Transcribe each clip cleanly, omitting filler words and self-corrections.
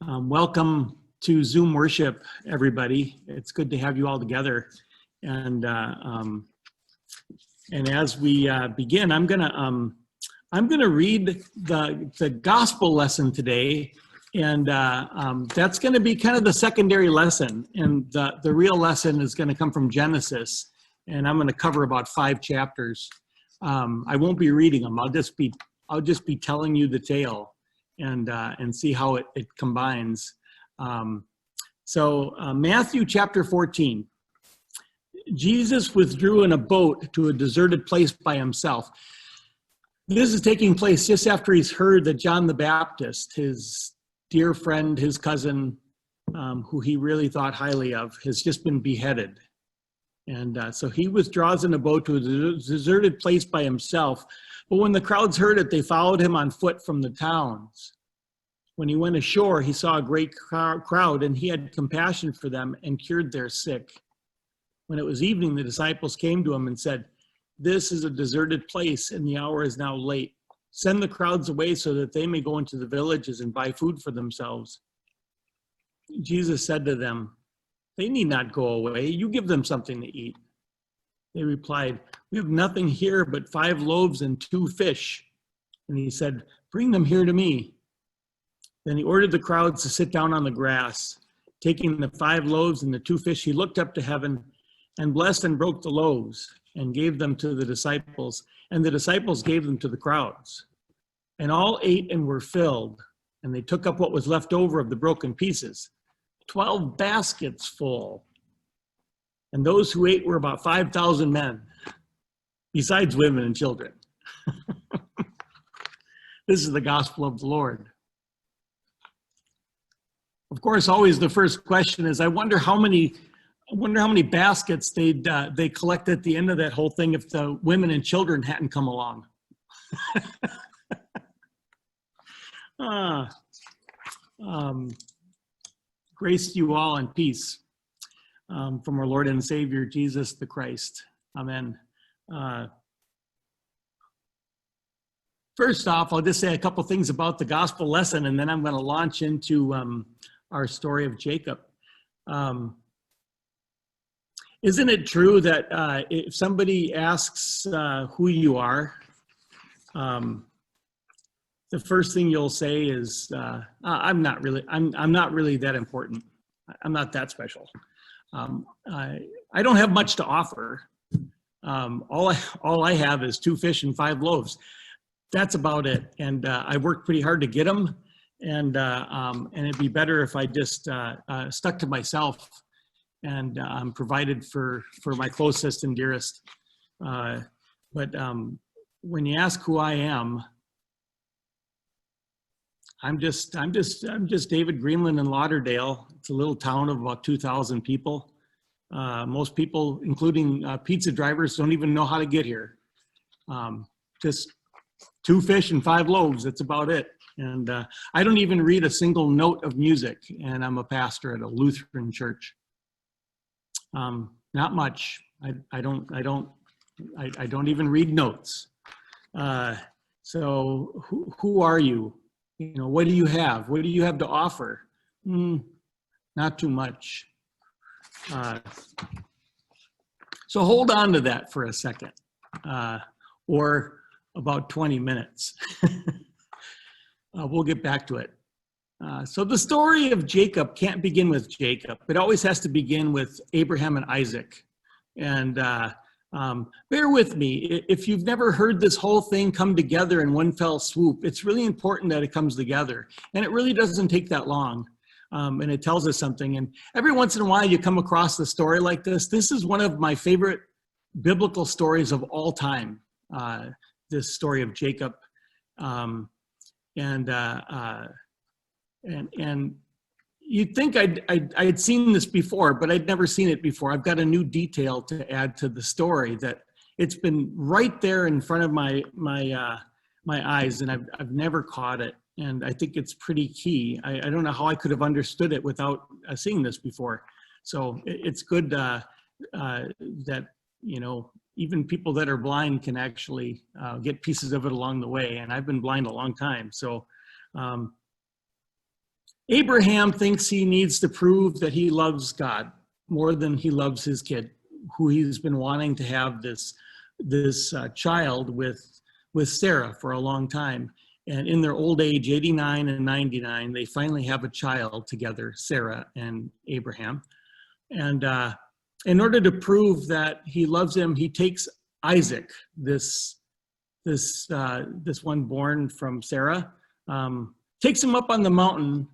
Welcome to Zoom worship, everybody. It's good to have you all together. And as we begin, I'm gonna read the gospel lesson today, and that's going to be kind of the secondary lesson. And the real lesson is going to come from Genesis, and I'm going to cover about 5 chapters. I won't be reading them. I'll just be telling you the tale and see how it combines. Matthew chapter 14. Jesus withdrew in a boat to a deserted place by himself. This is taking place just after he's heard that John the Baptist, his dear friend, his cousin, who he really thought highly of, has just been beheaded. And so he withdraws in a boat to a deserted place by himself. But when the crowds heard it, they followed him on foot from the towns. When he went ashore, he saw a great crowd, and he had compassion for them and cured their sick. When it was evening, the disciples came to him and said, "This is a deserted place, and the hour is now late. Send the crowds away so that they may go into the villages and buy food for themselves." Jesus said to them, "They need not go away. You give them something to eat." They replied, "We have nothing here but 5 loaves and 2 fish." And he said, "Bring them here to me." Then he ordered the crowds to sit down on the grass. Taking the 5 loaves and the 2 fish, he looked up to heaven and blessed and broke the loaves and gave them to the disciples. And the disciples gave them to the crowds. And all ate and were filled. And they took up what was left over of the broken pieces, 12 baskets full. And those who ate were about 5,000 men, besides women and children. This is the gospel of the Lord. Of course, always the first question is, I wonder how many baskets they collect at the end of that whole thing if the women and children hadn't come along. Grace to you all and peace from our Lord and Savior, Jesus the Christ. Amen. First off, I'll just say a couple things about the gospel lesson, and then I'm going to launch into our story of Jacob. Isn't it true that if somebody asks who you are, the first thing you'll say is, I'm not really that important. I'm not that special. I don't have much to offer. All I have is 2 fish and 5 loaves. That's about it. And I worked pretty hard to get them. And it'd be better if I just stuck to myself and provided for my closest and dearest. But when you ask who I am, I'm just David Greenland in Lauderdale. It's a little town of about 2,000 people. Most people, including pizza drivers, don't even know how to get here. Just 2 fish and 5 loaves. That's about it. And I don't even read a single note of music. And I'm a pastor at a Lutheran church. Not much. I don't even read notes. So who are you? You know, what do you have? What do you have to offer? Not too much. So hold on to that for a second, or about 20 minutes. We'll get back to it. So the story of Jacob can't begin with Jacob. It always has to begin with Abraham and Isaac. And bear with me. If you've never heard this whole thing come together in one fell swoop, it's really important that it comes together. And it really doesn't take that long. And it tells us something. And every once in a while you come across a story like this. This is one of my favorite biblical stories of all time. This story of Jacob. And you'd think I'd seen this before, but I'd never seen it before. I've got a new detail to add to the story that it's been right there in front of my eyes, and I've never caught it. And I think it's pretty key. I don't know how I could have understood it without seeing this before. So it's good that, you know, even people that are blind can actually get pieces of it along the way. And I've been blind a long time. So Abraham thinks he needs to prove that he loves God more than he loves his kid, who he's been wanting to have this child with Sarah for a long time. And in their old age, 89 and 99, they finally have a child together, Sarah and Abraham. And in order to prove that he loves him, he takes Isaac, this one born from Sarah, takes him up on the mountain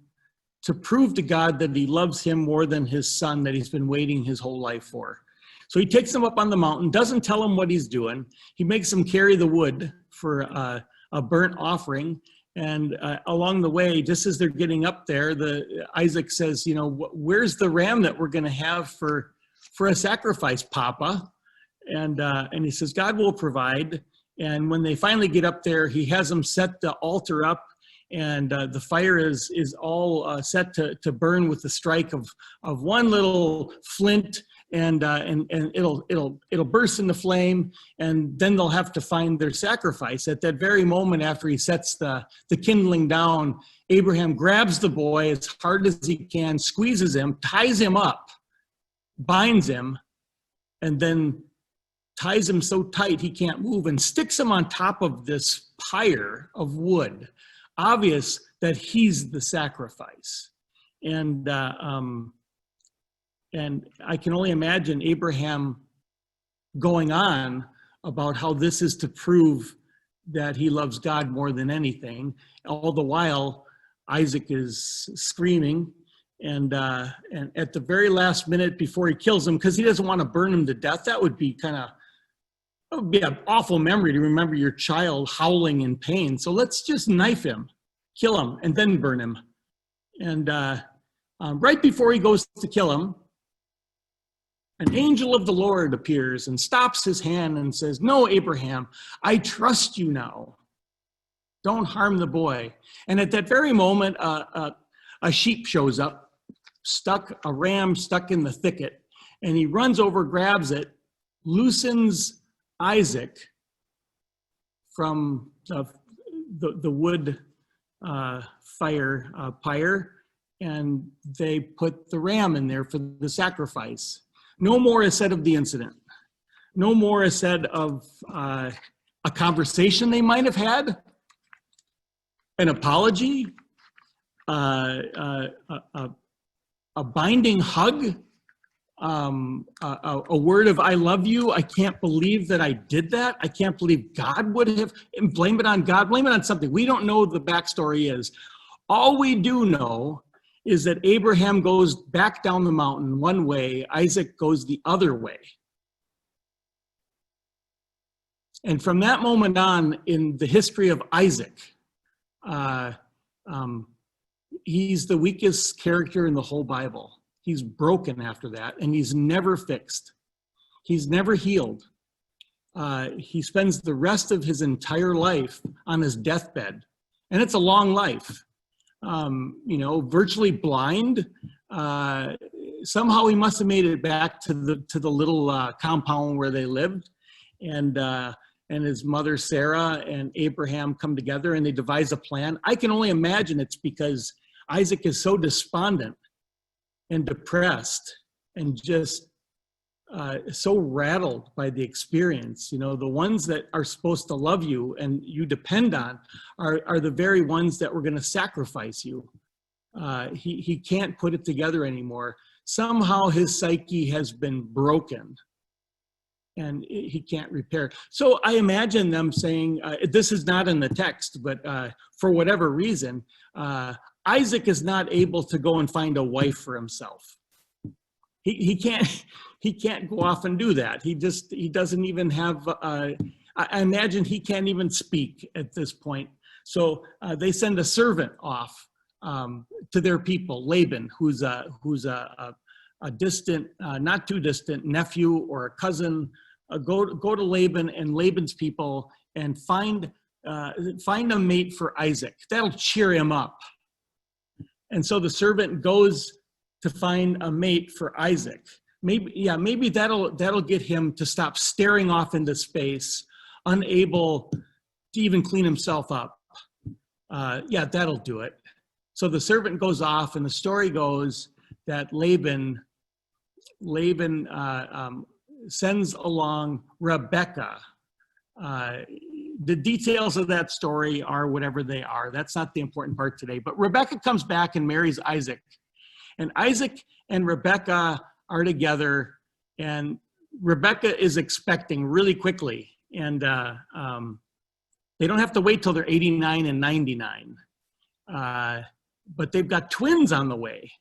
to prove to God that he loves him more than his son that he's been waiting his whole life for. So he takes him up on the mountain, doesn't tell him what he's doing. He makes him carry the wood for a burnt offering. And along the way, just as they're getting up there, Isaac says, where's the ram that we're going to have for a sacrifice, Papa? And he says, God will provide. And when they finally get up there, he has them set the altar up, and the fire is all set to burn with the strike of one little flint, and it'll burst into flame, and then they'll have to find their sacrifice. At that very moment, after he sets the kindling down, Abraham grabs the boy as hard as he can, squeezes him, ties him up, binds him, and then ties him so tight he can't move, and sticks him on top of this pyre of wood. Obvious that he's the sacrifice. And I can only imagine Abraham going on about how this is to prove that he loves God more than anything. All the while, Isaac is screaming, and at the very last minute before he kills him, because he doesn't want to burn him to death. That would be an awful memory to remember your child howling in pain. So let's just knife him, kill him, and then burn him. And right before he goes to kill him, an angel of the Lord appears and stops his hand and says, "No, Abraham, I trust you now. Don't harm the boy." And at that very moment, a sheep shows up, a ram stuck in the thicket, and he runs over, grabs it, loosens Isaac from the wood pyre, and they put the ram in there for the sacrifice. No more is said of the incident. No more is said of a conversation they might have had, an apology, a binding hug, a word of "I love you. I can't believe that I did that. I can't believe God would have," and blame it on God, blame it on something. We don't know what the backstory is. All we do know is that Abraham goes back down the mountain one way, Isaac goes the other way. And from that moment on in the history of Isaac, he's the weakest character in the whole Bible. He's broken after that, and he's never fixed. He's never healed. He spends the rest of his entire life on his deathbed, and it's a long life. Virtually blind. Somehow he must have made it back to the little compound where they lived, and his mother Sarah and Abraham come together and they devise a plan. I can only imagine it's because Isaac is so despondent and depressed and just so rattled by the experience. The ones that are supposed to love you and you depend on are the very ones that were going to sacrifice you. He can't put it together anymore. Somehow his psyche has been broken and he can't repair. So I imagine them saying, this is not in the text, but for whatever reason, Isaac is not able to go and find a wife for himself. He can't go off and do that. He doesn't even have, I imagine he can't even speak at this point. So they send a servant off to their people, Laban, who's a distant, not too distant nephew or a cousin. Go to Laban and Laban's people and find a mate for Isaac. That'll cheer him up. And so the servant goes to find a mate for Isaac. Maybe that'll get him to stop staring off into space, unable to even clean himself up. That'll do it. So the servant goes off, and the story goes that Laban sends along Rebekah. The details of that story are whatever they are. That's not the important part today. But Rebekah comes back and marries Isaac. And Isaac and Rebekah are together, and Rebekah is expecting really quickly. And they don't have to wait till they're 89 and 99. But they've got twins on the way.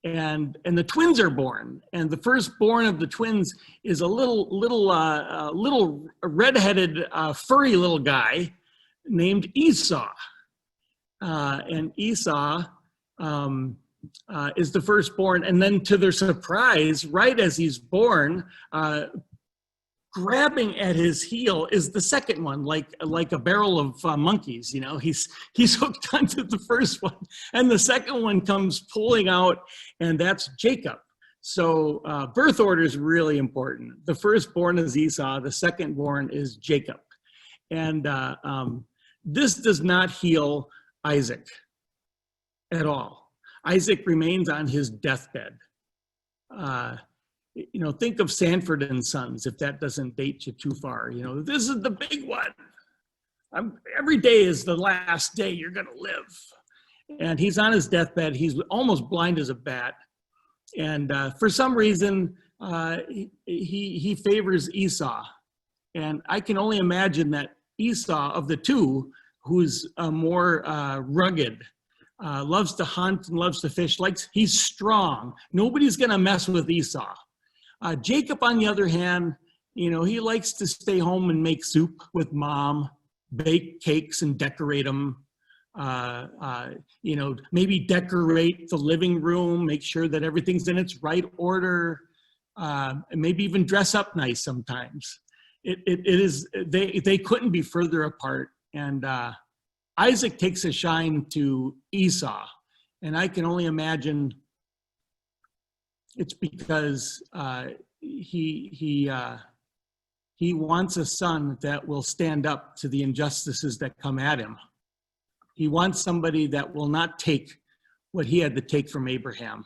And the twins are born, and the firstborn of the twins is a little redheaded, furry little guy named Esau. And Esau is the firstborn, and then to their surprise, right as he's born, grabbing at his heel is the second one, like a barrel of monkeys. You know, he's hooked onto the first one, and the second one comes pulling out, and that's Jacob. So birth order is really important. The firstborn is Esau, the secondborn is Jacob, and this does not heal Isaac at all. Isaac remains on his deathbed. You know, think of Sanford and Sons, if that doesn't date you too far. You know, this is the big one. Every day is the last day you're going to live. And he's on his deathbed. He's almost blind as a bat. And for some reason, he favors Esau. And I can only imagine that Esau, of the two, who's more rugged, loves to hunt and loves to fish, he's strong. Nobody's going to mess with Esau. Jacob, on the other hand, you know, he likes to stay home and make soup with mom, bake cakes and decorate them. You know, maybe decorate the living room, make sure that everything's in its right order, and maybe even dress up nice sometimes. They couldn't be further apart. And Isaac takes a shine to Esau, and I can only imagine it's because he wants a son that will stand up to the injustices that come at him. He wants somebody that will not take what he had to take from Abraham.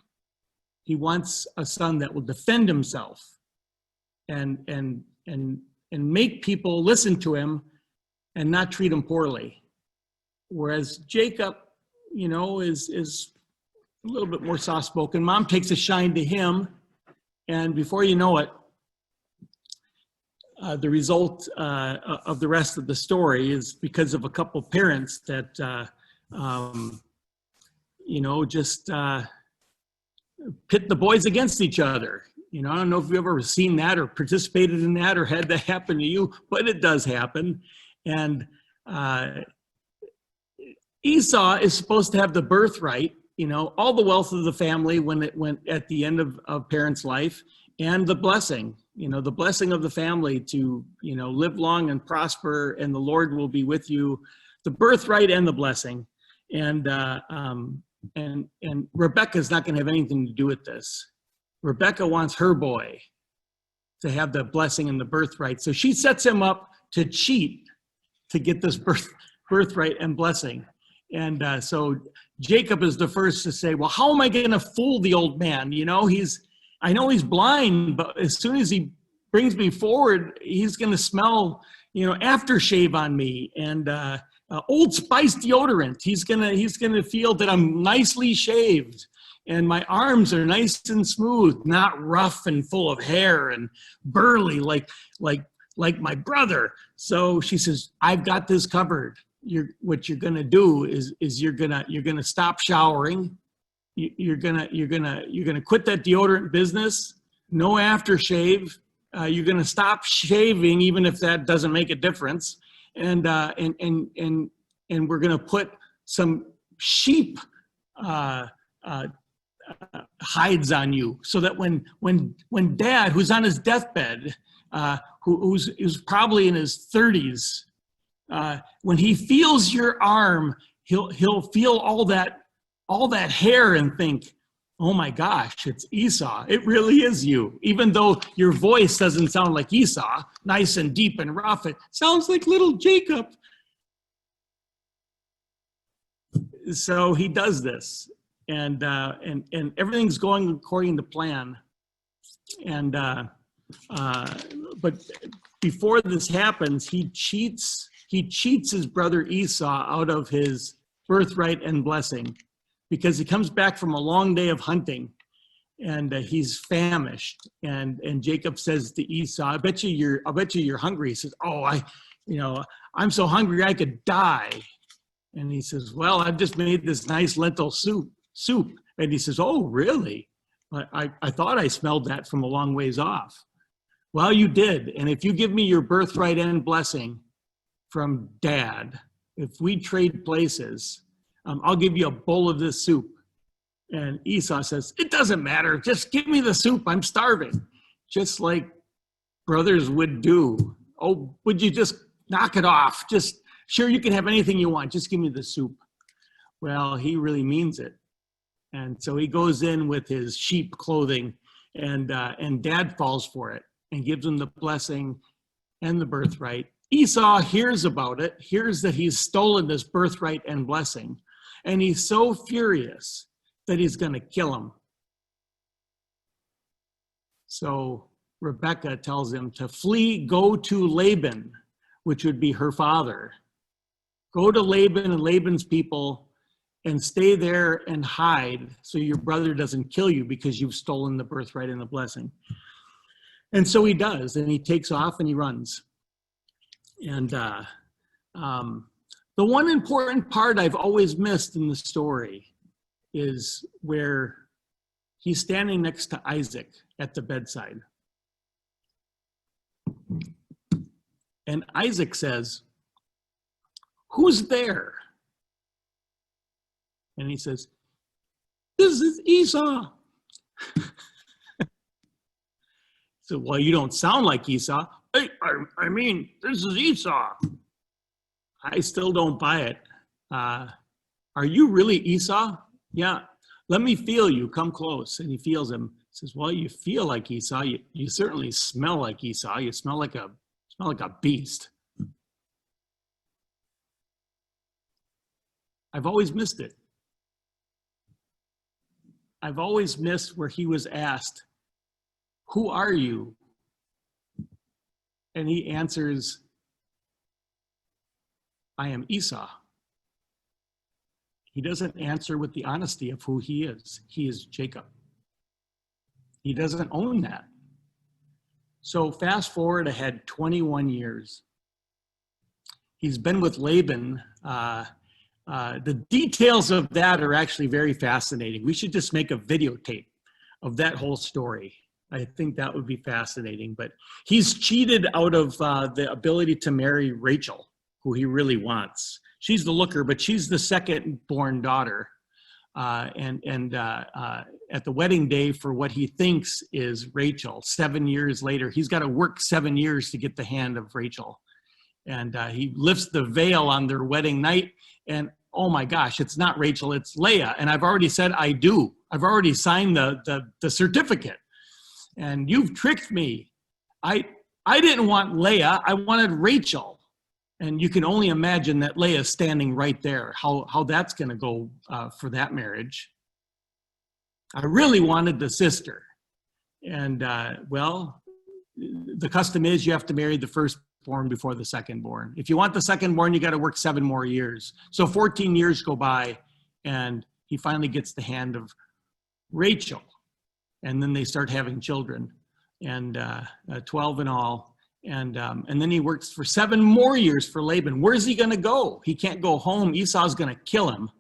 He wants a son that will defend himself and make people listen to him and not treat him poorly. Whereas Jacob, you know, is a little bit more soft-spoken. Mom takes a shine to him, and before you know it, the result of the rest of the story is because of a couple parents that, you know, just pit the boys against each other. You know, I don't know if you've ever seen that or participated in that or had that happen to you, but it does happen. And Esau is supposed to have the birthright, you know, all the wealth of the family when it went at the end of parents' life, and the blessing, you know, the blessing of the family to, you know, live long and prosper, and the Lord will be with you, the birthright and the blessing. And Rebecca's not going to have anything to do with this. Rebecca wants her boy to have the blessing and the birthright. So she sets him up to cheat to get this birthright and blessing. And so Jacob is the first to say, well, how am I going to fool the old man? You know, I know he's blind, but as soon as he brings me forward, he's going to smell, you know, aftershave on me and Old Spice deodorant. He's going to feel that I'm nicely shaved and my arms are nice and smooth, not rough and full of hair and burly like my brother. So she says, I've got this covered. What you're gonna do is you're gonna stop showering. You're gonna quit that deodorant business. No aftershave. You're gonna stop shaving, even if that doesn't make a difference. And we're gonna put some sheep hides on you, so that when Dad, who's on his deathbed, who's probably in his 30s. When he feels your arm, he'll feel all that hair and think, oh my gosh, it's Esau. It really is you. Even though your voice doesn't sound like Esau, nice and deep and rough, it sounds like little Jacob. so he does this, and everything's going according to plan. And but before this happens, he cheats his brother Esau out of his birthright and blessing, because he comes back from a long day of hunting, and he's famished. And Jacob says to Esau, "I bet you you're hungry." He says, "Oh, I'm so hungry I could die." And he says, "Well, I've just made this nice lentil soup." And he says, "Oh, really? I thought I smelled that from a long ways off." "Well, you did. And if you give me your birthright and blessing from Dad, if we trade places, I'll give you a bowl of this soup." And Esau says, "It doesn't matter. Just give me the soup. I'm starving." Just like brothers would do. "Oh, would you just knock it off? Just, sure, you can have anything you want. Just give me the soup." Well, he really means it. And so he goes in with his sheep clothing, and Dad falls for it and gives him the blessing and the birthright. Esau hears about it, hears that he's stolen this birthright and blessing, and he's so furious that he's going to kill him. So Rebekah tells him to flee, go to Laban, which would be her father. Go to Laban and Laban's people and stay there and hide so your brother doesn't kill you because you've stolen the birthright and the blessing. And so he does, and he takes off and he runs. And the one important part I've always missed in the story is where he's standing next to Isaac at the bedside. And Isaac says, "Who's there?" And he says, "This is Esau." So, "Well, you don't sound like Esau." "Hey, I mean, this is Esau." I still don't buy it. "Are you really Esau?" "Yeah." "Let me feel you. Come close." And he feels him. He says, "Well, you feel like Esau. You certainly smell like Esau. You smell like a beast." I've always missed it. I've always missed where he was asked, "Who are you?" And he answers, "I am Esau." He doesn't answer with the honesty of who he is. He is Jacob. He doesn't own that. So fast forward ahead 21 years. He's been with Laban. The details of that are actually very fascinating. We should just make a videotape of that whole story. I think that would be fascinating. But he's cheated out of the ability to marry Rachel, who he really wants. She's the looker, but she's the second born daughter. And at the wedding day for what he thinks is Rachel, 7 years later, he's got to work 7 years to get the hand of Rachel. And he lifts the veil on their wedding night, and oh my gosh, it's not Rachel, it's Leah. And I've already said I do. I've already signed the certificate. And you've tricked me. I didn't want Leah, I wanted Rachel. And you can only imagine that Leah's standing right there, how that's going to go for that marriage. I really wanted the sister. And well, the custom is you have to marry the firstborn before the secondborn. If you want the secondborn, you got to work 7 more years. So 14 years go by, and he finally gets the hand of Rachel. And then they start having children, and 12 in all. And then he works for 7 more years for Laban. Where's he going to go? He can't go home. Esau's going to kill him.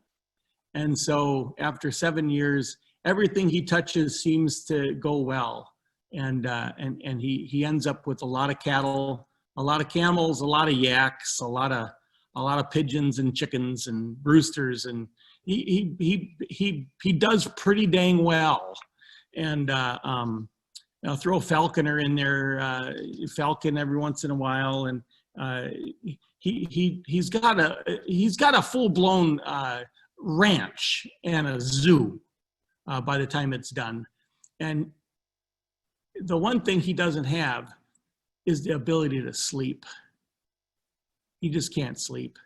And so after 7 years, everything he touches seems to go well. And he ends up with a lot of cattle, a lot of camels, a lot of yaks, a lot of pigeons and chickens and roosters. And he does pretty dang well. And I'll throw Falconer in there, Falcon every once in a while, and he's got a full-blown ranch and a zoo by the time it's done. And the one thing he doesn't have is the ability to sleep. He just can't sleep.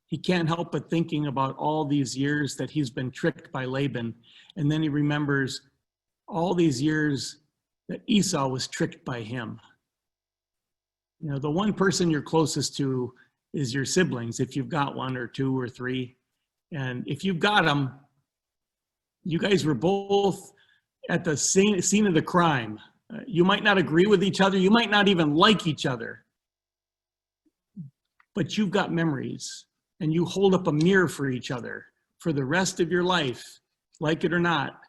He can't help but thinking about all these years that he's been tricked by Laban. And then he remembers all these years that Esau was tricked by him. You know, the one person you're closest to is your siblings, if you've got one or two or three. And if you've got them, you guys were both at the scene of the crime. You might not agree with each other. You might not even like each other. But you've got memories, and you hold up a mirror for each other for the rest of your life, like it or not.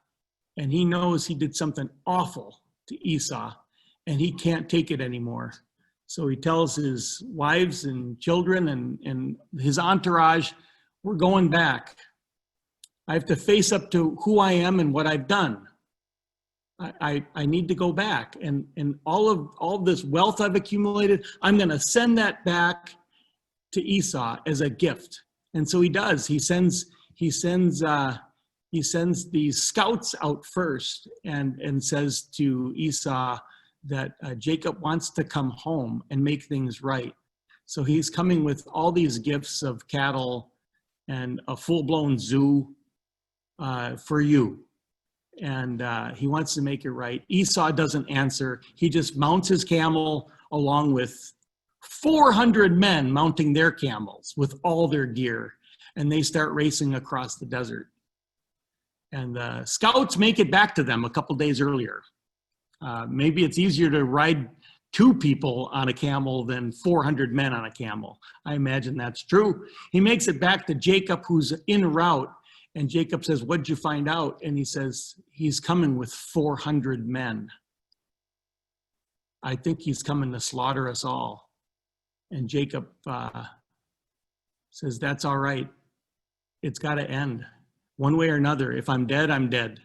And he knows he did something awful to Esau, and he can't take it anymore. So he tells his wives and children and his entourage, we're going back. I have to face up to who I am and what I've done. I need to go back. And all of this wealth I've accumulated, I'm going to send that back to Esau as a gift. And so he does. He sends these scouts out first and says to Esau that Jacob wants to come home and make things right. So he's coming with all these gifts of cattle and a full-blown zoo for you. And he wants to make it right. Esau doesn't answer. He just mounts his camel along with 400 men mounting their camels with all their gear. And they start racing across the desert. And the scouts make it back to them a couple days earlier. Maybe it's easier to ride 2 people on a camel than 400 men on a camel. I imagine that's true. He makes it back to Jacob, who's en route. And Jacob says, what'd you find out? And he says, he's coming with 400 men. I think he's coming to slaughter us all. And Jacob says, that's all right. It's got to end one way or another. If I'm dead, I'm dead.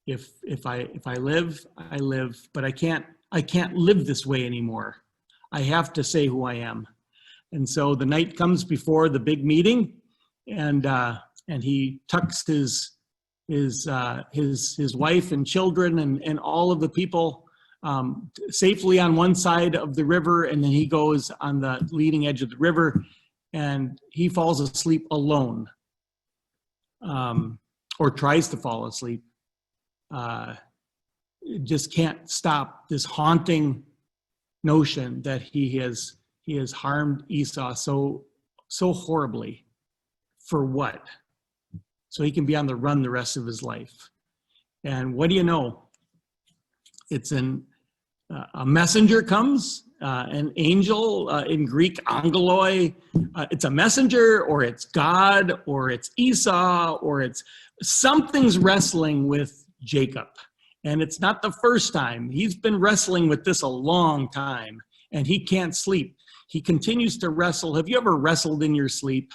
If I live, I live. But I can't live this way anymore. I have to say who I am. And so the night comes before the big meeting, and he tucks his wife and children and all of the people safely on one side of the river, and then he goes on the leading edge of the river, and he falls asleep alone, or tries to fall asleep. Just can't stop this haunting notion that he has harmed Esau so horribly. For what? So he can be on the run the rest of his life. And what do you know? It's a messenger comes, an angel, in Greek, angeloi. It's a messenger, or it's God, or it's Esau, or it's something's wrestling with Jacob. And it's not the first time. He's been wrestling with this a long time, and he can't sleep. He continues to wrestle. Have you ever wrestled in your sleep?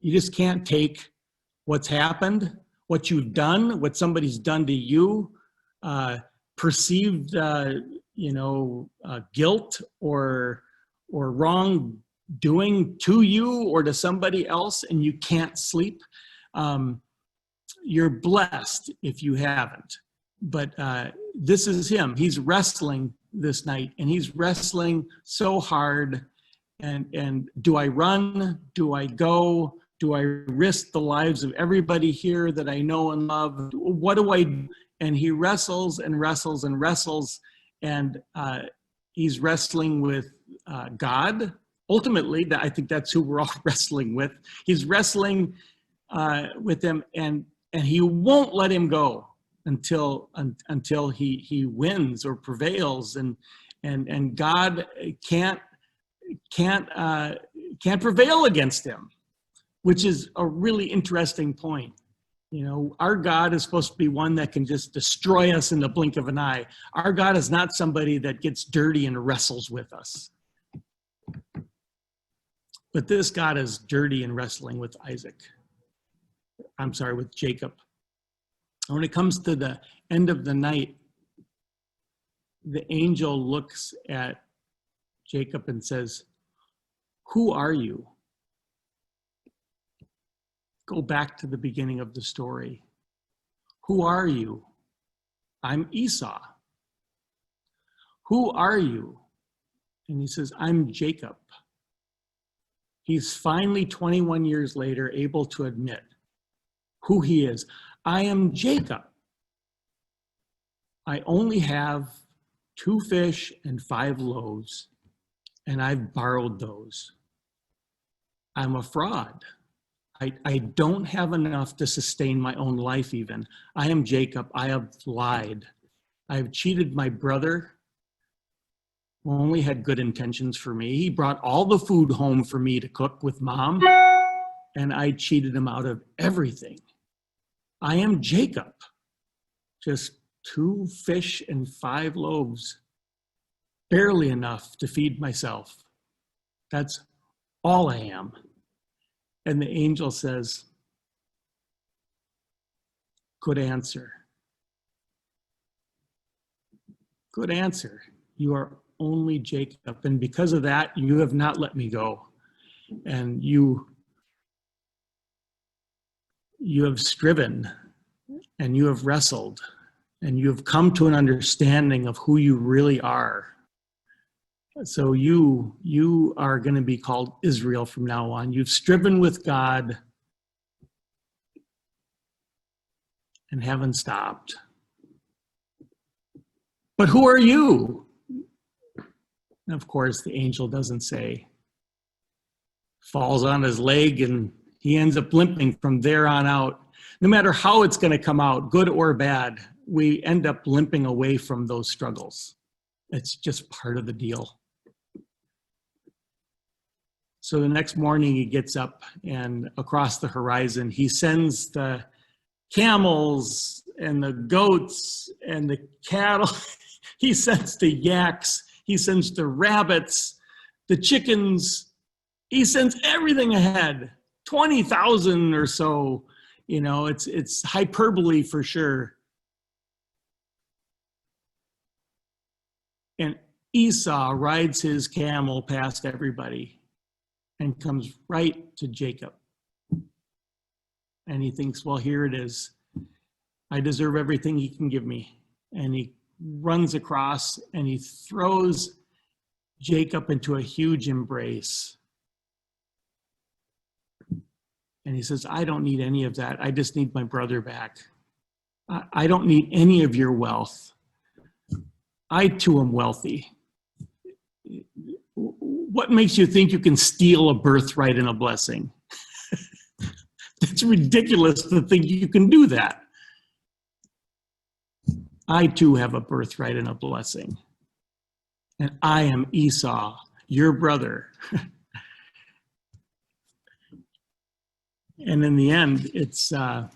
You just can't take what's happened, what you've done, what somebody's done to you, perceived, guilt or wrongdoing to you or to somebody else, and you can't sleep. You're blessed if you haven't. But this is him. He's wrestling this night, and he's wrestling so hard. And do I run? Do I go? Do I risk the lives of everybody here that I know and love? What do I do? And he wrestles and wrestles and wrestles. And he's wrestling with God. Ultimately, I think that's who we're all wrestling with. He's wrestling with him, and he won't let him go until he wins or prevails. And God can't prevail against him, which is a really interesting point. You know, our God is supposed to be one that can just destroy us in the blink of an eye. Our God is not somebody that gets dirty and wrestles with us. But this God is dirty and wrestling with with Jacob. And when it comes to the end of the night, the angel looks at Jacob and says, "Who are you?" Go back to the beginning of the story. Who are you? I'm Esau. Who are you? And he says, I'm Jacob. He's finally 21 years later able to admit who he is. I am Jacob. I only have 2 fish and 5 loaves, and I've borrowed those. I'm a fraud. I don't have enough to sustain my own life even. I am Jacob. I have lied. I have cheated my brother, who only had good intentions for me. He brought all the food home for me to cook with mom, and I cheated him out of everything. I am Jacob. Just 2 fish and 5 loaves. Barely enough to feed myself. That's all I am. And the angel says, good answer. Good answer. You are only Jacob. And because of that, you have not let me go. And you have striven and you have wrestled and you have come to an understanding of who you really are. So you are going to be called Israel from now on. You've striven with God and haven't stopped. But who are you? And of course, the angel doesn't say. Falls on his leg and he ends up limping from there on out. No matter how it's going to come out, good or bad, we end up limping away from those struggles. It's just part of the deal. So the next morning he gets up and across the horizon, he sends the camels and the goats and the cattle. He sends the yaks. He sends the rabbits, the chickens. He sends everything ahead, 20,000 or so. You know, it's hyperbole for sure. And Esau rides his camel past everybody and comes right to Jacob. And he thinks, well, here it is. I deserve everything he can give me. And he runs across and he throws Jacob into a huge embrace. And he says, I don't need any of that. I just need my brother back. I don't need any of your wealth. I too am wealthy. What makes you think you can steal a birthright and a blessing? It's ridiculous to think you can do that. I too have a birthright and a blessing. And I am Esau, your brother. And in the end, it's the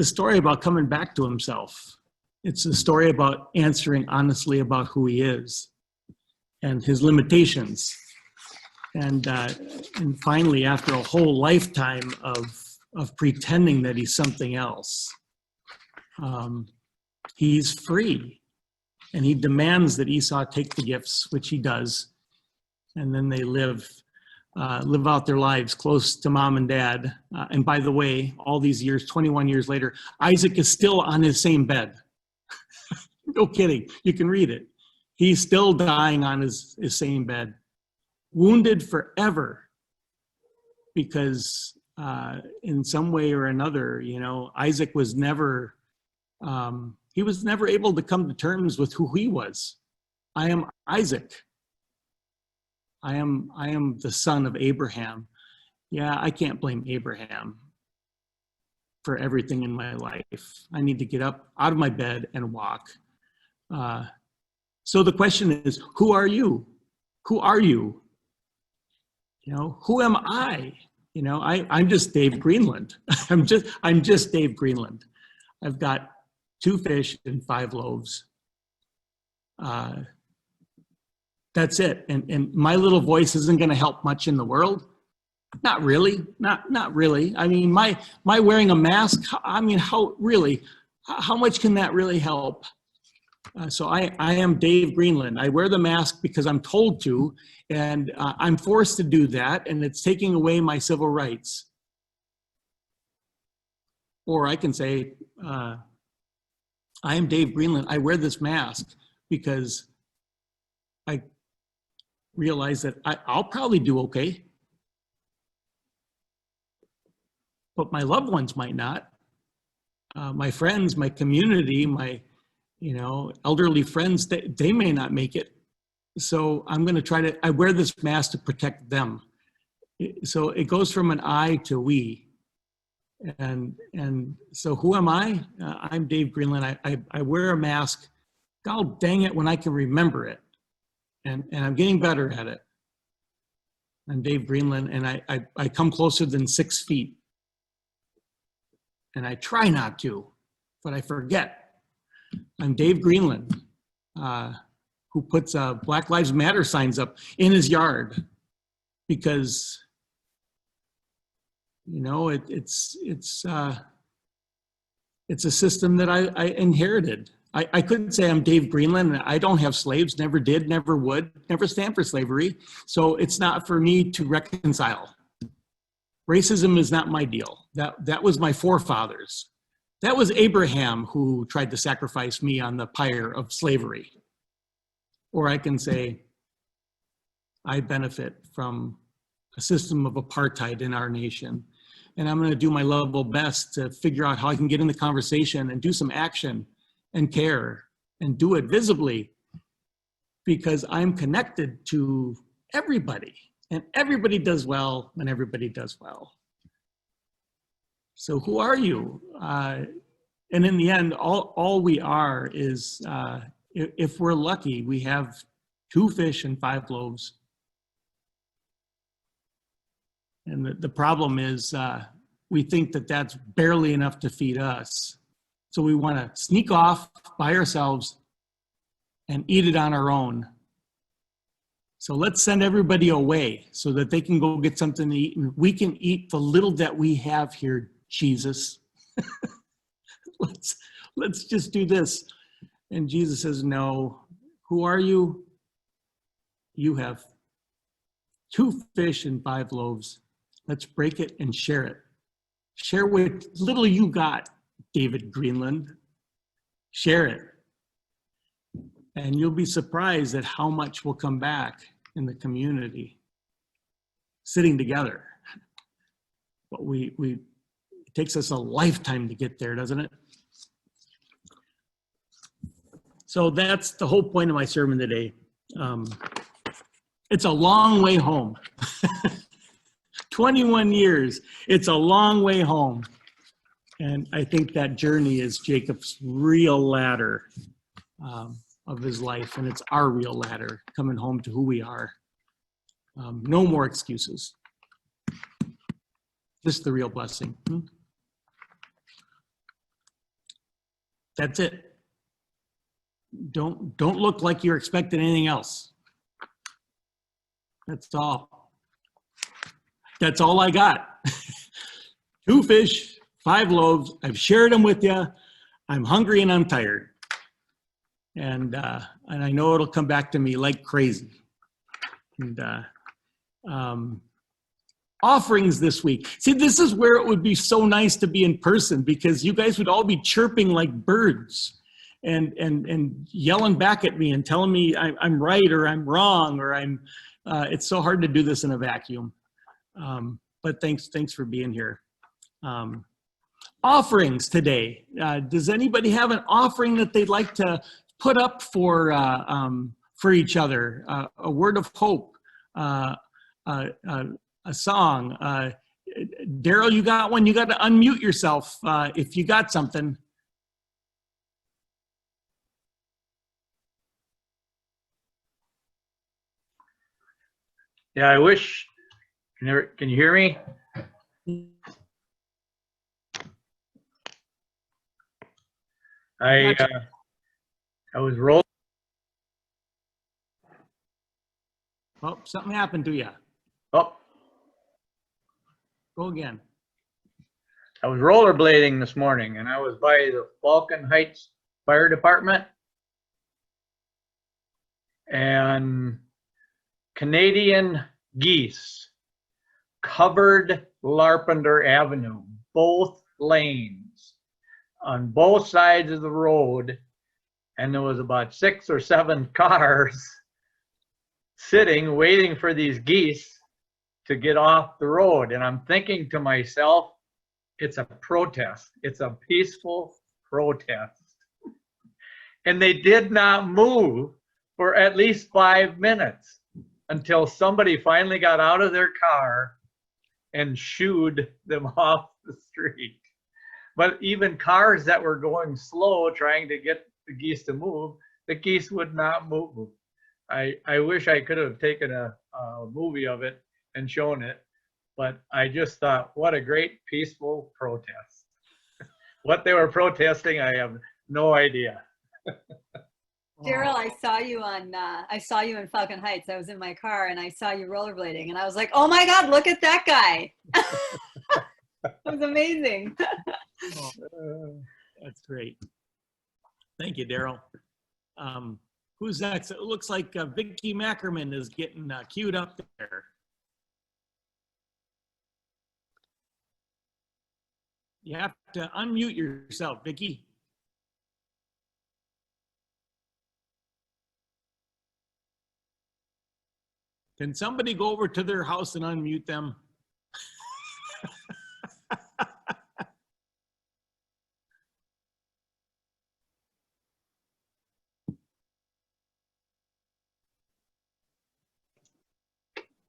story about coming back to himself. It's the story about answering honestly about who he is and his limitations. And finally, after a whole lifetime of pretending that he's something else, he's free. And he demands that Esau take the gifts, which he does. And then they live out their lives close to mom and dad. And by the way, all these years, 21 years later, Isaac is still on his same bed. No kidding. You can read it. He's still dying on his same bed, wounded forever, because in some way or another, you know, Isaac was never, he was never able to come to terms with who he was. I am Isaac. I am the son of Abraham. Yeah, I can't blame Abraham for everything in my life. I need to get up out of my bed and walk. So the question is, who are you? Who are you? You know, who am I? You know, I'm just Dave Greenland. I'm just Dave Greenland. I've got 2 fish and 5 loaves. That's it. And my little voice isn't going to help much in the world. Not really. Not really. I mean, my wearing a mask. I mean, how much can that really help? So I am Dave Greenland. I wear the mask because I'm told to, and I'm forced to do that, and it's taking away my civil rights. Or I can say, I am Dave Greenland. I wear this mask because I realize that I'll probably do okay. but my loved ones might not. My friends, my community, my, elderly friends, they may not make it. So I'm going to I wear this mask to protect them. So it goes from an I to we. And so who am I? I'm Dave Greenland. I wear a mask, God dang it, when I can remember it. And I'm getting better at it. I'm Dave Greenland, and I come closer than 6 feet. And I try not to, but I forget. I'm Dave Greenland, who puts Black Lives Matter signs up in his yard because, it's a system that I inherited. I couldn't say I'm Dave Greenland. I don't have slaves, never did, never would, never stand for slavery. So it's not for me to reconcile. Racism is not my deal. That was my forefathers. That was Abraham who tried to sacrifice me on the pyre of slavery. Or I can say, I benefit from a system of apartheid in our nation. And I'm going to do my level best to figure out how I can get in the conversation and do some action and care and do it visibly, because I'm connected to everybody, and everybody does well when everybody does well. So who are you? And in the end, all we are is, if we're lucky, we have 2 fish and 5 loaves. And the problem is we think that that's barely enough to feed us. So we want to sneak off by ourselves and eat it on our own. So let's send everybody away so that they can go get something to eat, and we can eat the little that we have here, Jesus. Let's just do this. And Jesus says, no. Who are you? You have 2 fish and 5 loaves. Let's break it and share it. Share what little you got, David Greenland. Share it. And you'll be surprised at how much will come back in the community, sitting together. But it takes us a lifetime to get there, doesn't it? So that's the whole point of my sermon today. It's a long way home. 21 years, it's a long way home. And I think that journey is Jacob's real ladder of his life, and it's our real ladder, coming home to who we are. No more excuses. This is the real blessing. That's it. Don't look like you're expecting anything else. That's all. That's all I got. 2 fish, 5 loaves. I've shared them with you. I'm hungry and I'm tired. And I know it'll come back to me like crazy. And offerings this week. See, this is where it would be so nice to be in person, because you guys would all be chirping like birds and yelling back at me and telling me I'm right or I'm wrong, or it's so hard to do this in a vacuum. But thanks for being here. Offerings today. Does anybody have an offering that they'd like to put up for each other? A word of hope, a song. Daryl, you got one? You got to unmute yourself if you got something. Yeah, I wish. Can you hear me? I was rolling. Oh, something happened to you. Oh, Go again. I was rollerblading this morning, and I was by the Falcon Heights Fire Department, and Canadian geese covered Larpenteur Avenue, both lanes, on both sides of the road, and there was about 6 or 7 cars sitting waiting for these geese to get off the road. And I'm thinking to myself, It's a protest. It's a peaceful protest. And they did not move for at least 5 minutes until somebody finally got out of their car and shooed them off the street. But even cars that were going slow trying to get the geese to move, the geese would not move. I wish I could have taken a movie of it and shown it, but I just thought, what a great peaceful protest. What they were protesting, I have no idea. Daryl, I saw you in Falcon Heights. I was in my car and I saw you rollerblading and I was like, oh my God, look at that guy. It was amazing. That's great. Thank you, Daryl. Who's next? It looks like Vicki Mackerman is getting queued up there. You have to unmute yourself, Vicki. Can somebody go over to their house and unmute them?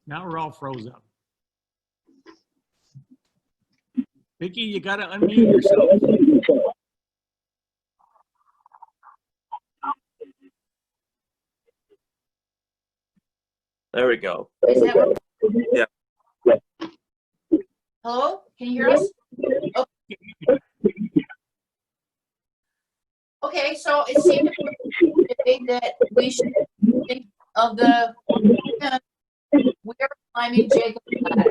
Now we're all froze up. Vicki, you gotta unmute yourself. There we go. Is that what? Yeah. Hello? Can you hear us? Okay, so it seemed that we should think of the we're climbing Jacob's ladder.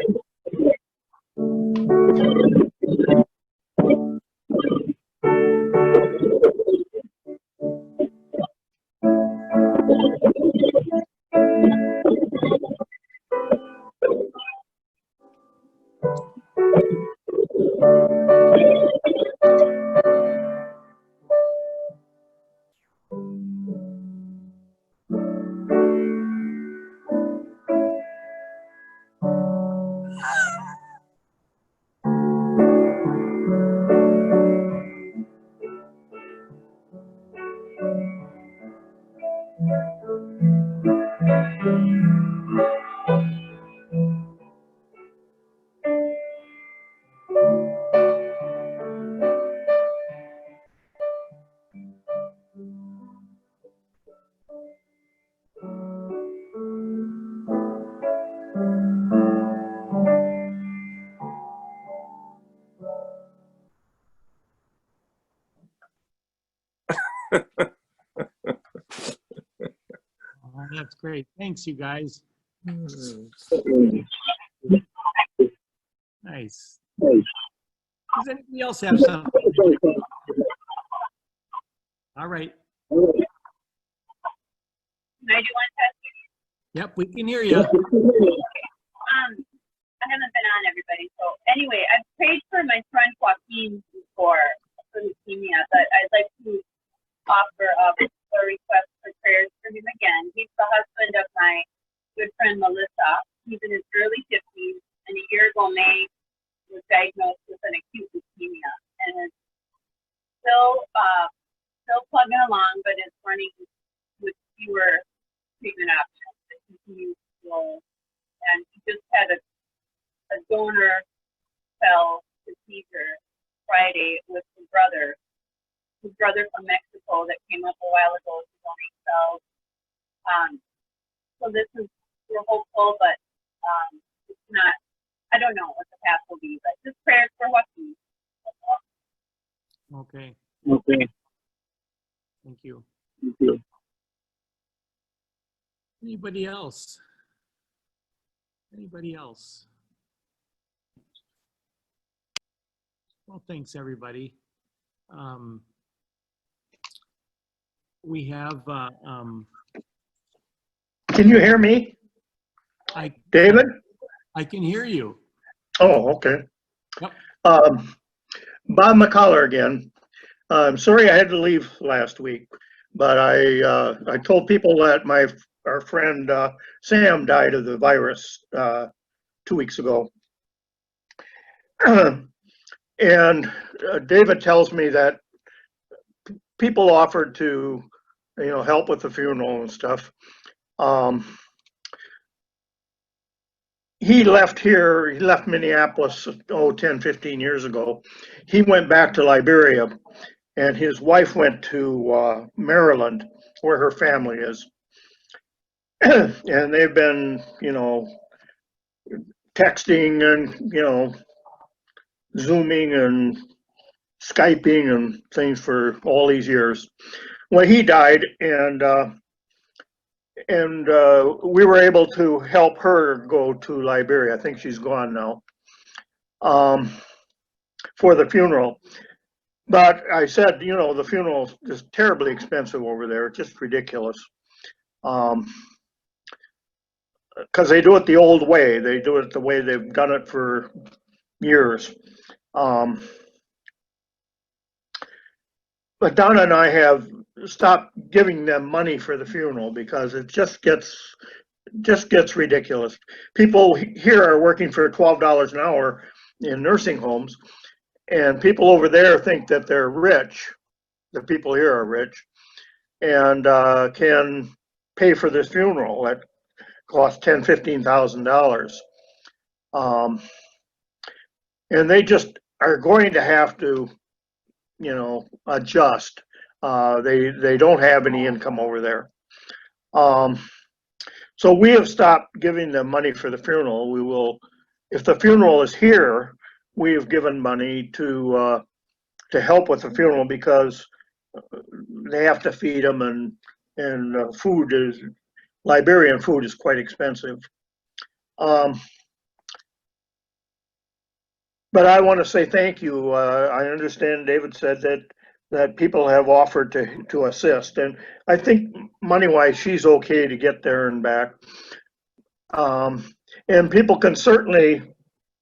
Oh, that's great. Thanks, you guys. Nice. Does anybody else have something? All right. Can I do one test? Yep, we can hear you. I haven't been on everybody. So anyway, I've prayed for my friend Joaquin before for leukemia, but I'd like to offer up a request for prayers for him again. He's the husband of my good friend Melissa. He's in his early 50s, and a year ago May was diagnosed with an acute leukemia, and is still plugging along, but is running with fewer treatment options that continue to grow. And he just had a donor cell procedure Friday with his brother from Mexico that came up a while ago to donate cells. So this is, we're hopeful, but it's not, I don't know what the path will be, but just prayers for Joaquin. Okay. Okay. Thank you. Thank you. Anybody else? Anybody else? Well, thanks, everybody. We have, Can you hear me, David? I can hear you. Oh, okay. Yep. Bob McCullough again. I'm sorry I had to leave last week, but I told people that our friend Sam died of the virus 2 weeks ago. And David tells me that people offered to, help with the funeral and stuff. He left here, he left Minneapolis, 10, 15 years ago. He went back to Liberia, and his wife went to Maryland, where her family is. And they've been, texting and, Zooming and Skyping and things for all these years. Well, he died, and we were able to help her go to Liberia. I think she's gone now, for the funeral. But I said, the funeral is terribly expensive over there, just ridiculous. Because they do it the old way. They do it the way they've done it for years. But Donna and I have stopped giving them money for the funeral because it just gets ridiculous. People here are working for $12 an hour in nursing homes, and people over there think that they're rich. The people here are rich and can pay for this funeral that costs $10,000, $15,000. And they just are going to have to, adjust. They don't have any income over there. So we have stopped giving them money for the funeral. We will, if the funeral is here, we have given money to help with the funeral because they have to feed them, and Liberian food is quite expensive. But I want to say thank you. I understand David said that people have offered to assist, and I think money-wise she's okay to get there and back. And people can certainly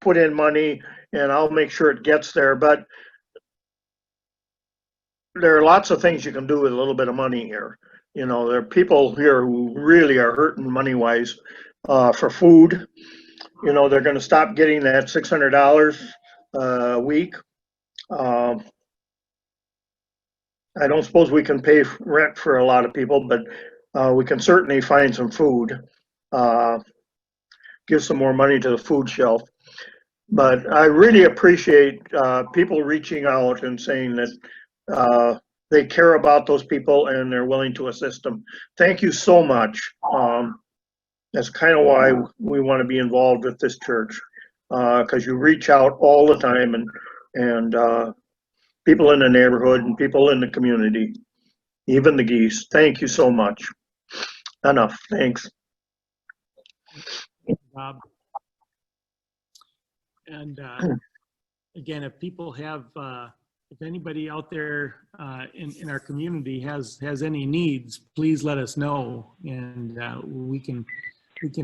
put in money, and I'll make sure it gets there. But there are lots of things you can do with a little bit of money here. There are people here who really are hurting money-wise for food. They're going to stop getting that $600 a week. I don't suppose we can pay rent for a lot of people, but we can certainly find some food, give some more money to the food shelf. But I really appreciate people reaching out and saying that they care about those people and they're willing to assist them. Thank you so much. That's kind of why we want to be involved with this church, because you reach out all the time, and people in the neighborhood and people in the community, even the geese. Thank you so much. Enough. Thanks. Thank you, Bob. And again, if people have, if anybody out there in our community has any needs, please let us know, and we can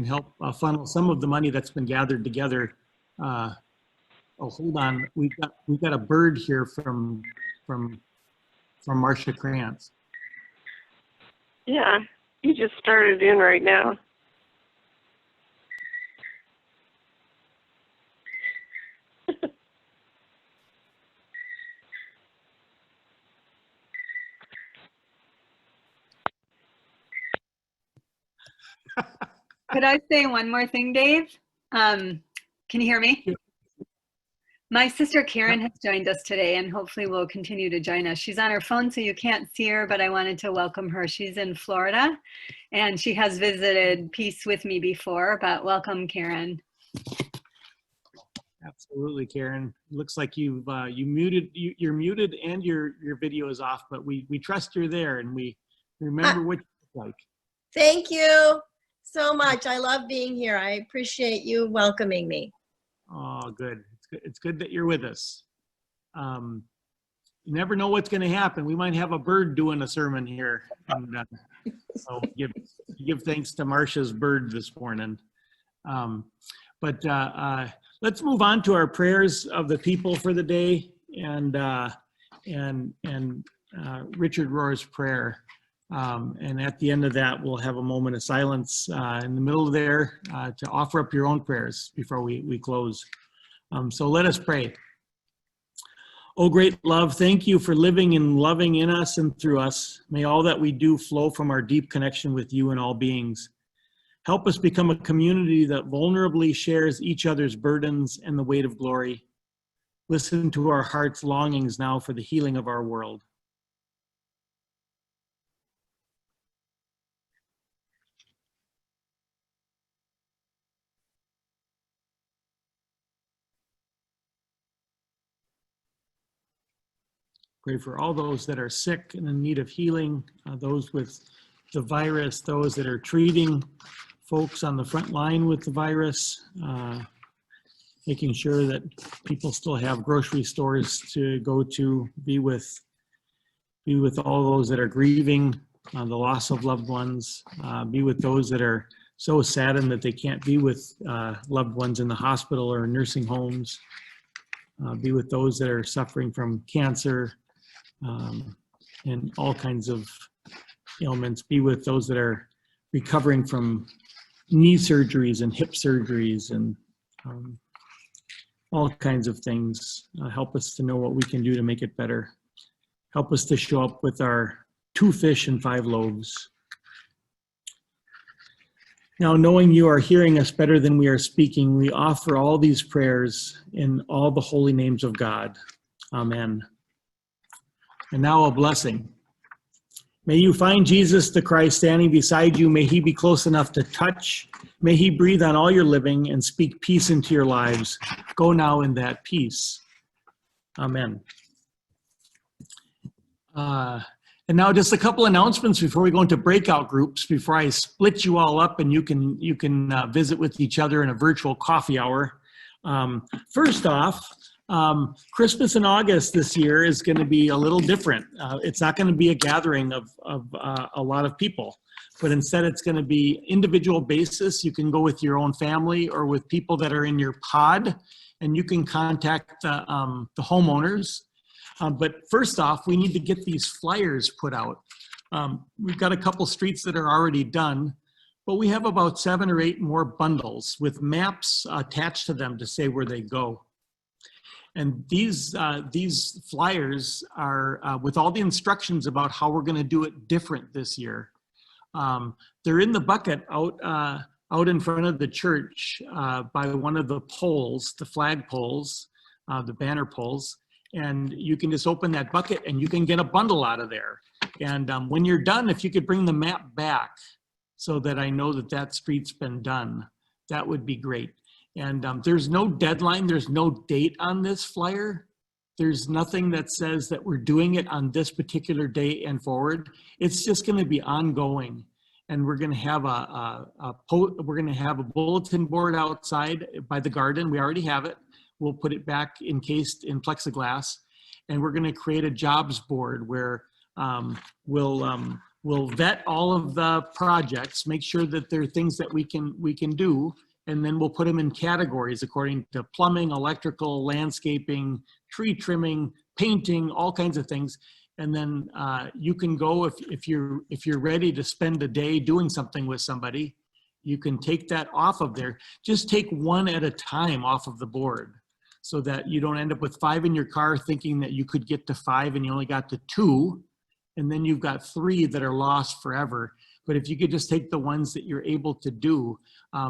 help funnel some of the money that's been gathered together. Oh, hold on, we've got a bird here from Marcia Krantz. Yeah, he just started in right now. Could I say one more thing, Dave? Can you hear me? My sister Karen has joined us today, and hopefully will continue to join us. She's on her phone, so you can't see her, but I wanted to welcome her. She's in Florida, and she has visited Peace with me before, but welcome, Karen. Absolutely, Karen. Looks like you're muted and your video is off, but we trust you're there, and we remember what you look like. Thank you so much. I love being here. I appreciate you welcoming me. Oh, good. It's good that you're with us. You never know what's going to happen. We might have a bird doing a sermon here, and so give thanks to Marcia's bird this morning. But let's move on to our prayers of the people for the day, and Richard Rohr's prayer. And at the end of that, we'll have a moment of silence in the middle there to offer up your own prayers before we close. So let us pray. Oh, great love, thank you for living and loving in us and through us. May all that we do flow from our deep connection with you and all beings. Help us become a community that vulnerably shares each other's burdens and the weight of glory. Listen to our heart's longings now for the healing of our world. Pray for all those that are sick and in need of healing, those with the virus, those that are treating folks on the front line with the virus, making sure that people still have grocery stores to go to, be with all those that are grieving the loss of loved ones, be with those that are so saddened that they can't be with loved ones in the hospital or nursing homes, be with those that are suffering from cancer, and all kinds of ailments, be with those that are recovering from knee surgeries and hip surgeries and all kinds of things. Help us to know what we can do to make it better. Help us to show up with our 2 fish and 5 loaves. Now, knowing you are hearing us better than we are speaking, we offer all these prayers in all the holy names of God. Amen. And now a blessing. May you find Jesus the Christ standing beside you. May he be close enough to touch. May he breathe on all your living and speak peace into your lives. Go now in that peace. Amen. And now just a couple announcements before we go into breakout groups, before I split you all up and you can visit with each other in a virtual coffee hour. First off, Christmas in August this year is going to be a little different. It's not going to be a gathering of a lot of people, but instead it's going to be individual basis. You can go with your own family or with people that are in your pod, and you can contact the homeowners. But first off, we need to get these flyers put out. We've got a couple streets that are already done, but we have about 7 or 8 more bundles with maps attached to them to say where they go. And these flyers are with all the instructions about how we're going to do it different this year. They're in the bucket out in front of the church by one of the poles, the flag poles, the banner poles. And you can just open that bucket and you can get a bundle out of there. And when you're done, if you could bring the map back so that I know that that street's been done, that would be great. And there's no deadline, there's no date on this flyer. There's nothing that says that we're doing it on this particular day and forward. It's just going to be ongoing. And we're going to have a bulletin board outside by the garden. We already have it. We'll put it back encased in plexiglass, and we're going to create a jobs board where we'll vet all of the projects, make sure that there are things that we can do, and then we'll put them in categories according to plumbing, electrical, landscaping, tree trimming, painting, all kinds of things. And then you can go if you're ready to spend a day doing something with somebody, you can take that off of there. Just take one at a time off of the board, so that you don't end up with 5 in your car thinking that you could get to 5 and you only got to 2, and then you've got 3 that are lost forever. But if you could just take the ones that you're able to do,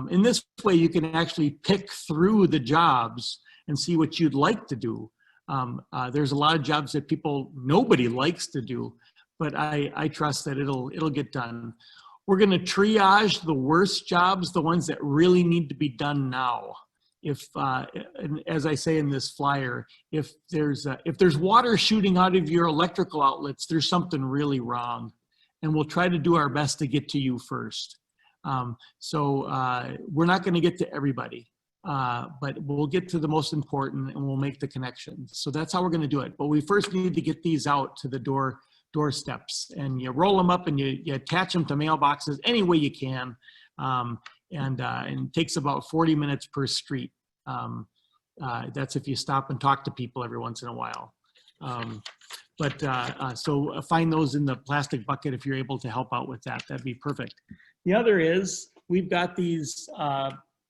in this way you can actually pick through the jobs and see what you'd like to do. There's a lot of jobs that nobody likes to do, but I trust that it'll get done. We're going to triage the worst jobs, the ones that really need to be done now. And as I say in this flyer, if there's water shooting out of your electrical outlets, there's something really wrong, and we'll try to do our best to get to you first. So we're not going to get to everybody, but we'll get to the most important and we'll make the connections. So that's how we're going to do it. But we first need to get these out to the doorsteps, and you roll them up and you attach them to mailboxes any way you can. And it takes about 40 minutes per street. That's if you stop and talk to people every once in a while. So find those in the plastic bucket if you're able to help out with that. That'd be perfect. The other is we've got these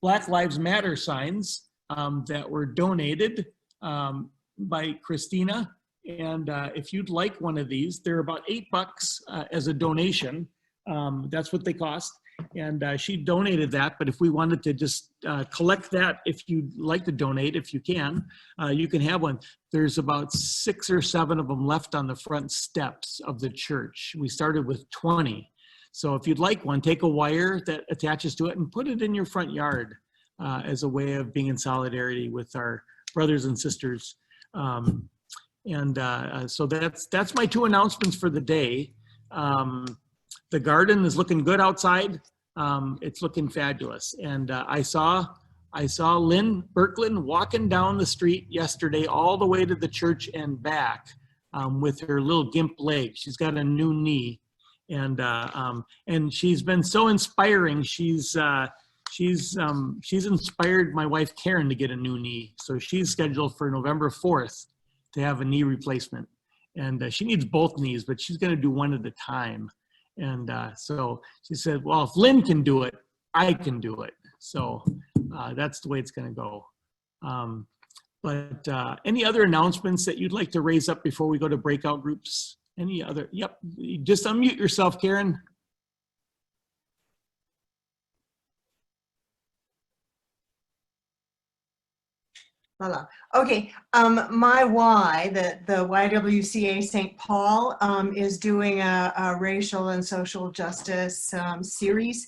Black Lives Matter signs that were donated. by Christina. And if you'd like one of these, they're about $8 as a donation. That's what they cost. And she donated that, but if we wanted to just collect that, if you'd like to donate, if you can have one. There's about 6 or 7 of them left on the front steps of the church. We started with 20. So if you'd like one, take a wire that attaches to it and put it in your front yard as a way of being in solidarity with our brothers and sisters. So that's my 2 announcements for the day. The garden is looking good outside. It's looking fabulous. And I saw Lynn Berkland walking down the street yesterday all the way to the church and back with her little gimp leg. She's got a new knee. And she's been so inspiring. She's inspired my wife Karen to get a new knee. So she's scheduled for November 4th to have a knee replacement. And she needs both knees, but she's going to do one at a time. And so she said, well, if Lynn can do it, I can do it. So that's the way it's going to go. But any other announcements that you'd like to raise up before we go to breakout groups? Any other? Yep. Just unmute yourself, Karen. Voila. Okay, my Y, the YWCA St. Paul is doing a racial and social justice series.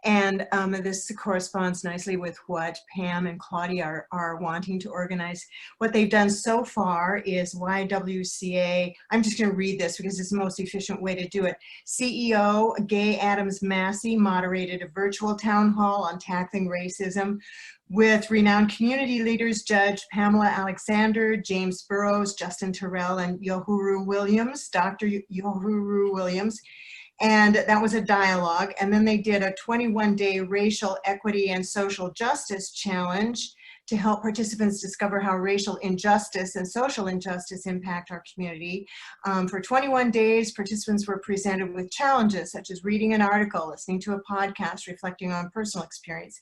And this corresponds nicely with what Pam and Claudia are wanting to organize. What they've done so far is YWCA, I'm just going to read this because it's the most efficient way to do it. CEO Gay Adams Massey moderated a virtual town hall on tackling racism with renowned community leaders, Judge Pamela Alexander, James Burrows, Justin Terrell, and Yohuru Williams, Dr. Yohuru Williams. And that was a dialogue. And then they did a 21-day racial equity and social justice challenge to help participants discover how racial injustice and social injustice impact our community. For 21 days, participants were presented with challenges such as reading an article, listening to a podcast, reflecting on personal experience,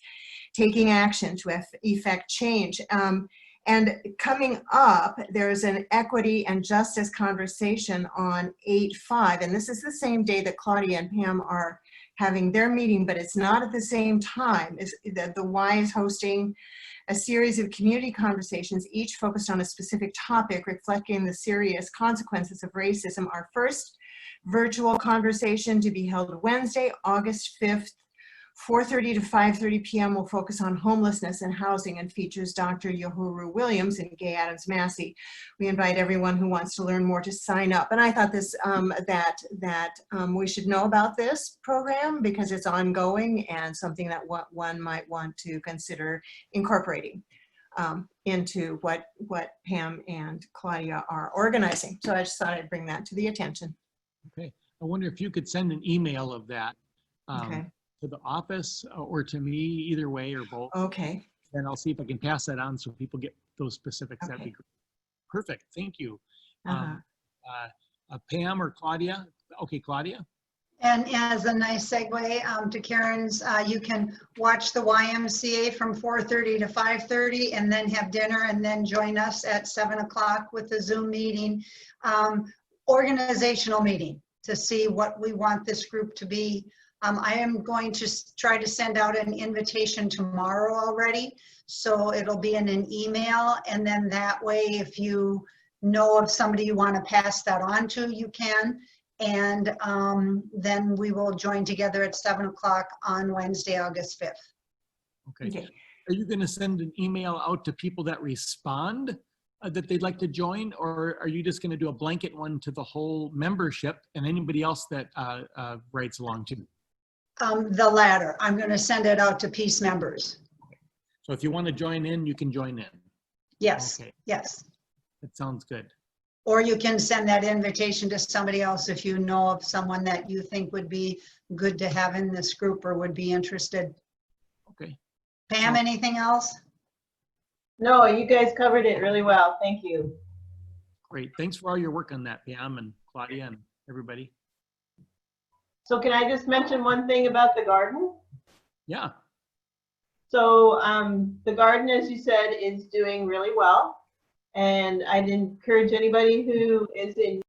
taking action to effect change. And coming up, there's an equity and justice conversation on 8/5, and this is the same day that Claudia and Pam are having their meeting, but it's not at the same time. The Y is hosting a series of community conversations, each focused on a specific topic, reflecting the serious consequences of racism. Our first virtual conversation, to be held Wednesday, August 5th, 4:30 to 5:30 p.m. will focus on homelessness and housing and features Dr. Yohuru Williams and Gay Adams Massey. We invite everyone who wants to learn more to sign up. And I thought this we should know about this program because it's ongoing and something that one might want to consider incorporating into what Pam and Claudia are organizing. So I just thought I'd bring that to the attention. Okay. I wonder if you could send an email of that. Okay. To the office or to me, either way or both. Okay. And I'll see if I can pass that on so people get those specifics. Okay. That'd be great. Perfect. Thank you. Uh-huh. Pam or Claudia? Okay, Claudia. And as a nice segue to Karen's, you can watch the YMCA from 4:30 to 5:30 and then have dinner and then join us at 7 o'clock with the Zoom meeting, organizational meeting to see what we want this group to be. I am going to try to send out an invitation tomorrow already. So it'll be in an email. And then that way, if you know of somebody you want to pass that on to, you can. And then we will join together at 7 o'clock on Wednesday, August 5th. Okay. Are you going to send an email out to people that respond that they'd like to join? Or are you just going to do a blanket one to the whole membership and anybody else that writes along too? The latter. I'm going to send it out to Peace members. So if you want to join in, you can join in. Yes. Okay. Yes. That sounds good. Or you can send that invitation to somebody else if you know of someone that you think would be good to have in this group or would be interested. Okay. Pam, anything else? No, you guys covered it really well. Thank you. Great. Thanks for all your work on that, Pam and Claudia and everybody. So can I just mention one thing about the garden? Yeah. So the garden, as you said, is doing really well. And I'd encourage anybody who is in